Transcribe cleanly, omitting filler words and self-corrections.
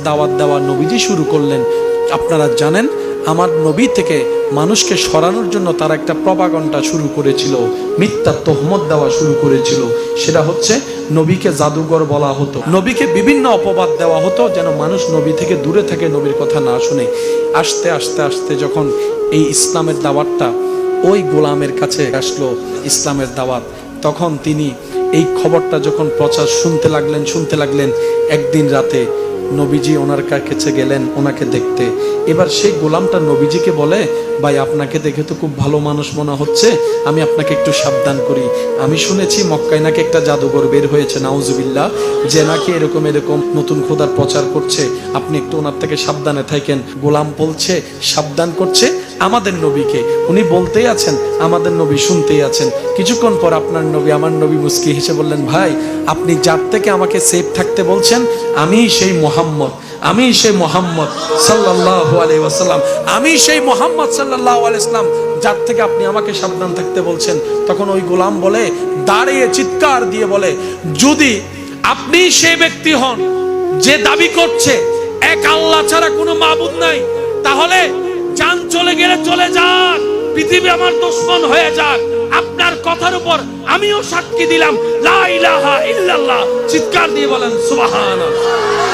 দাওয়াত দেওয়া নবীজি শুরু করলেন। আপনারা জানেন আমার নবী থেকে মানুষকে সরানোর জন্য তারা একটা প্রপাগান্ডা শুরু করেছিল, মিথ্যা তহমত দেওয়া শুরু করেছিল। সেটা হচ্ছে নবীকে জাদুঘর বলা হতো, নবীকে বিভিন্ন অপবাদ দেওয়া হতো যেন মানুষ নবী থেকে দূরে থাকে, নবীর কথা না শুনে। আস্তে আস্তে আস্তে যখন এই ইসলামের দাওয়াতটা ওই গোলামের কাছে আসলো, ইসলামের দাওয়াত, তখন তিনি এই খবরটা যখন প্রচার শুনতে লাগলেন, একদিন রাতে নবীজি ওনার কাছে গেলেন ওনাকে দেখতে। এবার সেই গোলামটা নবীজিকে বলে, ভাই আপনাকে দেখে তো খুব ভালো মানুষ মনে হচ্ছে, আমি আপনাকে একটু সাবধান করি। আমি শুনেছি মক্কায় নাকি একটা জাদুঘর বের হয়েছে, নাউজুবিল্লাহ, যে নাকি এরকম নতুন খোদার প্রচার করছে, আপনি একটু ওনার থেকে সাবধানে থাকেন। গোলাম বলছে, সাবধান করছে আমাদের নবীকে, উনি বলতেই আছেন, আমাদের নবী শুনতেই আছেন। কিছুক্ষণ পর আপনার নবী, আমার নবী মুস্কি হেসে বললেন, ভাই আপনি যার থেকে আমাকে সেফ থাকতে বলছেন আমি সেই মোহাম্মদ, আমি সেই মোহাম্মদ সাল্লাল্লাহু আলাইহি ওয়াসাল্লাম, আমি সেই মোহাম্মদ সাল্লাল্লাহু আলাইহি ওয়াসাল্লাম, যার থেকে আপনি আমাকে সাবধান থাকতে বলছেন। তখন ওই গোলাম বলে, দাঁড়িয়ে চিৎকার দিয়ে বলে, যদি আপনি সেই ব্যক্তি হন যে দাবি করছে এক আল্লাহ ছাড়া কোনো মাবুদ নাই, তাহলে জান চলে গেলে চলে যাক, পৃথিবী আমার দুশমন হয়ে যাক, আপনার কথার উপর আমিও সাক্ষী দিলাম লা ইলাহা ইল্লাল্লাহ। চিৎকার দিয়ে বলেন সুবহানাল্লাহ।